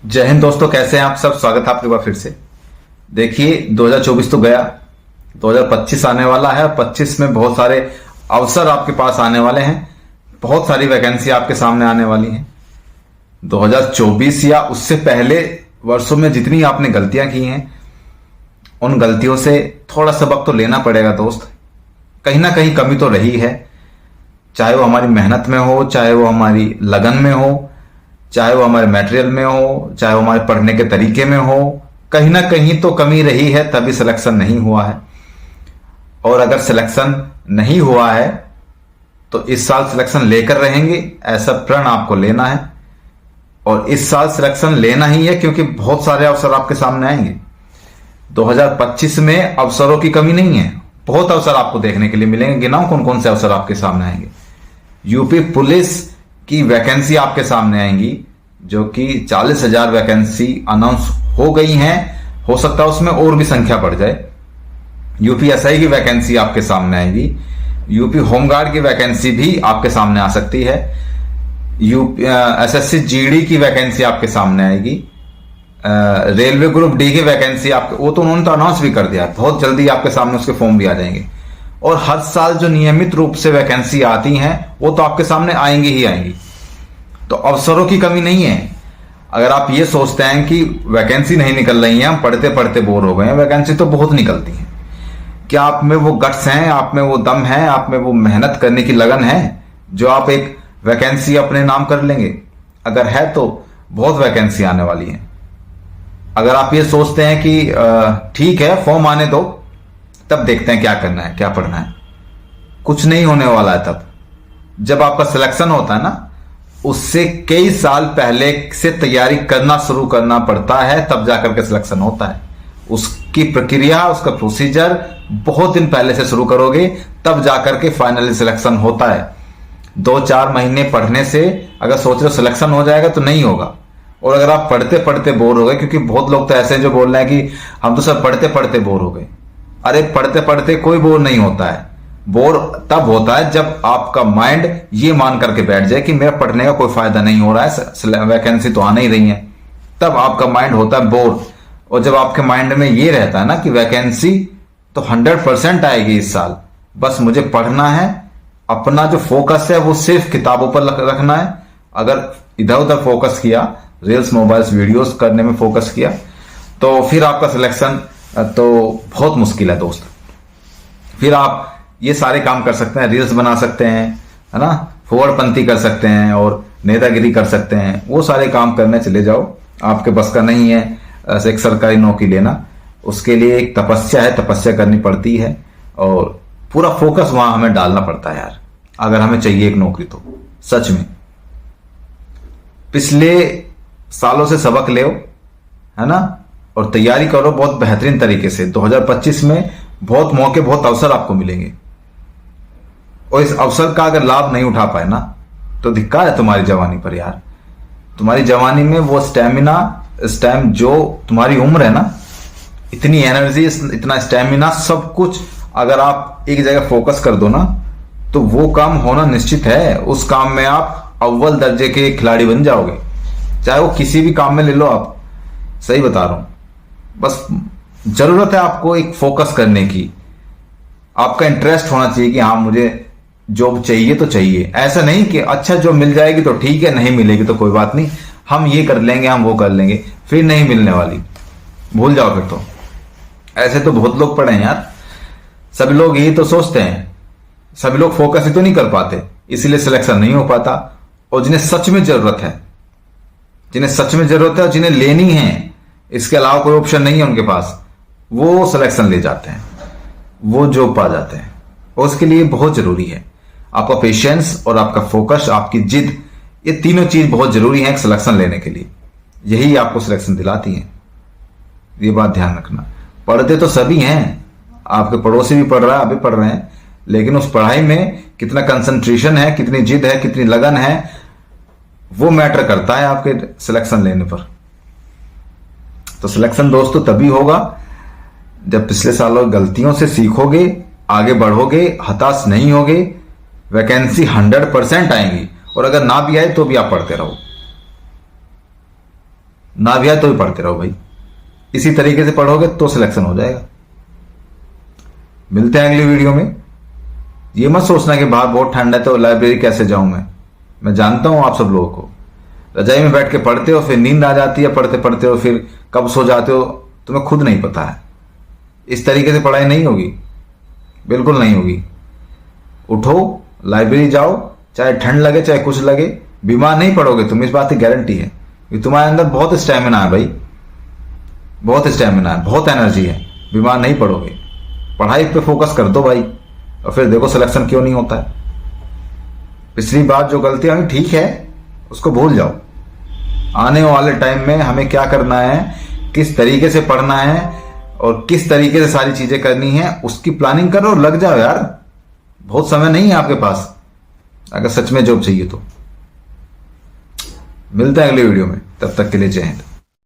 जय हिंद दोस्तों, कैसे हैं आप सब। स्वागत है आपके बार फिर से। देखिए 2024 तो गया, 2025 आने वाला है। 25 में बहुत सारे अवसर आपके पास आने वाले हैं, बहुत सारी वैकेंसी आपके सामने आने वाली हैं। 2024 या उससे पहले वर्षों में जितनी आपने गलतियां की हैं, उन गलतियों से थोड़ा सबक तो लेना पड़ेगा दोस्त। कहीं ना कहीं कमी तो रही है, चाहे वो हमारी मेहनत में हो, चाहे वो हमारी लगन में हो, चाहे वो हमारे मटेरियल में हो, चाहे वो हमारे पढ़ने के तरीके में हो। कहीं ना कहीं तो कमी रही है, तभी सिलेक्शन नहीं हुआ है। और अगर सिलेक्शन नहीं हुआ है तो इस साल सिलेक्शन लेकर रहेंगे, ऐसा प्रण आपको लेना है। और इस साल सिलेक्शन लेना ही है, क्योंकि बहुत सारे अवसर आपके सामने आएंगे। 2025 में अवसरों की कमी नहीं है, बहुत अवसर आपको देखने के लिए मिलेंगे। गिनाओ कौन कौन से अवसर आपके सामने आएंगे। यूपी पुलिस की वैकेंसी आपके सामने आएंगी, जो कि 40,000 वैकेंसी अनाउंस हो गई हैं। हो सकता है उसमें और भी संख्या बढ़ जाए। यूपी एसआई की वैकेंसी आपके सामने आएगी। यूपी होमगार्ड की वैकेंसी भी आपके सामने आ सकती है। यूपी एसएससी जीडी की वैकेंसी आपके सामने आएगी। रेलवे ग्रुप डी की वैकेंसी आपके, वो तो उन्होंने तो अनाउंस भी कर दिया, बहुत जल्दी आपके सामने उसके फॉर्म भी आ जाएंगे। और हर साल जो नियमित रूप से वैकेंसी आती हैं, वो तो आपके सामने आएंगी ही आएंगी। तो अवसरों की कमी नहीं है। अगर आप ये सोचते हैं कि वैकेंसी नहीं निकल रही है, हम पढ़ते पढ़ते बोर हो गए हैं, वैकेंसी तो बहुत निकलती है। क्या आप में वो गट्स हैं, आप में वो दम है, आप में वो मेहनत करने की लगन है, जो आप एक वैकेंसी अपने नाम कर लेंगे? अगर है तो बहुत वैकेंसी आने वाली है। अगर आप ये सोचते हैं कि ठीक है फॉर्म आने दो, तब देखते हैं क्या करना है, क्या पढ़ना है, कुछ नहीं होने वाला है। तब जब आपका सिलेक्शन होता है ना, उससे कई साल पहले से तैयारी करना शुरू करना पड़ता है, तब जाकर के सिलेक्शन होता है। उसकी प्रक्रिया, उसका प्रोसीजर बहुत दिन पहले से शुरू करोगे, तब जाकर के फाइनली सिलेक्शन होता है। 2-4 महीने पढ़ने से अगर सोच रहे हो सिलेक्शन हो जाएगा, तो नहीं होगा। और अगर आप पढ़ते पढ़ते बोर हो गए, क्योंकि बहुत लोग तो ऐसे हैं जो बोल रहे हैं कि हम तो सर पढ़ते पढ़ते बोर हो गए। अरे पढ़ते पढ़ते कोई बोर नहीं होता है। बोर तब होता है जब आपका माइंड ये मान करके बैठ जाए कि मेरा पढ़ने का कोई फायदा नहीं हो रहा है, वैकेंसी तो आने ही रही है, तब आपका माइंड होता है बोर। और जब आपके माइंड में ये रहता है ना कि वैकेंसी तो 100% आएगी इस साल, बस मुझे पढ़ना है, अपना जो फोकस है वो सिर्फ किताबों पर रखना है। अगर इधर उधर फोकस किया, रील्स मोबाइल्स वीडियोस करने में फोकस किया, तो फिर आपका सिलेक्शन तो बहुत मुश्किल है दोस्त। फिर आप ये सारे काम कर सकते हैं, रील्स बना सकते हैं, है ना, फॉरवर्डपंथी कर सकते हैं और नेतागिरी कर सकते हैं। वो सारे काम करने चले जाओ। आपके बस का नहीं है एक सरकारी नौकरी लेना, उसके लिए एक तपस्या है, तपस्या करनी पड़ती है और पूरा फोकस वहां हमें डालना पड़ता है यार, अगर हमें चाहिए एक नौकरी तो। सच में पिछले सालों से सबक ले, है ना, और तैयारी करो बहुत बेहतरीन तरीके से। 2025 में बहुत मौके, बहुत अवसर आपको मिलेंगे, और इस अवसर का अगर लाभ नहीं उठा पाए ना, तो धिक्कार है तुम्हारी जवानी पर यार। तुम्हारी जवानी में वो स्टैमिना, इस टाइम जो तुम्हारी उम्र है ना, इतनी एनर्जी, इतना स्टैमिना, सब कुछ अगर आप एक जगह फोकस कर दो ना, तो वो काम होना निश्चित है। उस काम में आप अव्वल दर्जे के खिलाड़ी बन जाओगे, चाहे वो किसी भी काम में ले लो आप। सही बता रहा हूं, बस जरूरत है आपको एक फोकस करने की। आपका इंटरेस्ट होना चाहिए कि हाँ मुझे जॉब चाहिए तो चाहिए। ऐसा नहीं कि अच्छा जॉब मिल जाएगी तो ठीक है, नहीं मिलेगी तो कोई बात नहीं, हम ये कर लेंगे, हम वो कर लेंगे, फिर नहीं मिलने वाली, भूल जाओ फिर तो। ऐसे तो बहुत लोग पड़े हैं यार। सभी लोग यही तो सोचते हैं, सभी लोग फोकस ही तो नहीं कर पाते, इसीलिए सिलेक्शन नहीं हो पाता। और जिन्हें सच में जरूरत है, जिन्हें सच में जरूरत है और जिन्हें लेनी है, इसके अलावा कोई ऑप्शन नहीं है उनके पास, वो सिलेक्शन ले जाते हैं, वो जॉब पा जाते हैं। और उसके लिए बहुत जरूरी है आपका पेशेंस और आपका फोकस, आपकी जिद, ये तीनों चीज बहुत जरूरी है एक सिलेक्शन लेने के लिए। यही आपको सिलेक्शन दिलाती है, ये बात ध्यान रखना। पढ़ते तो सभी हैं, आपके पड़ोसी भी पढ़ रहा है, अभी पढ़ रहे हैं, लेकिन उस पढ़ाई में कितना कंसंट्रेशन है, कितनी जिद है, कितनी लगन है, वो मैटर करता है आपके सिलेक्शन लेने पर। तो सिलेक्शन दोस्तों तभी होगा जब पिछले सालों गलतियों से सीखोगे, आगे बढ़ोगे, हताश नहीं होगे। वैकेंसी 100% आएंगी, और अगर ना भी आए तो भी आप पढ़ते रहो। ना भी आए तो भी पढ़ते रहो भाई। इसी तरीके से पढ़ोगे तो सिलेक्शन हो जाएगा। मिलते हैं अगली वीडियो में। ये मत सोचना कि बाहर बहुत ठंड है तो लाइब्रेरी कैसे जाऊं मैं जानता हूं आप सब लोगों को, रजाई में बैठ के पढ़ते हो, फिर नींद आ जाती है पढ़ते पढ़ते हो, फिर कब सो जाते हो तुम्हें खुद नहीं पता है। इस तरीके से पढ़ाई नहीं होगी, बिल्कुल नहीं होगी। उठो, लाइब्रेरी जाओ, चाहे ठंड लगे चाहे कुछ लगे, बीमार नहीं पड़ोगे तुम, इस बात की गारंटी है। कि तुम्हारे अंदर बहुत स्टैमिना है भाई, बहुत स्टैमिना है, बहुत एनर्जी है, बीमार नहीं पड़ोगे। पढ़ाई पे फोकस कर दो भाई, और फिर देखो सिलेक्शन क्यों नहीं होता है। पिछली बार जो गलतियां हुई ठीक है, उसको भूल जाओ। आने वाले टाइम में हमें क्या करना है, किस तरीके से पढ़ना है और किस तरीके से सारी चीजें करनी है, उसकी प्लानिंग करो और लग जाओ यार। बहुत समय नहीं है आपके पास अगर सच में जॉब चाहिए तो। मिलते हैं अगली वीडियो में, तब तक के लिए जय हिंद।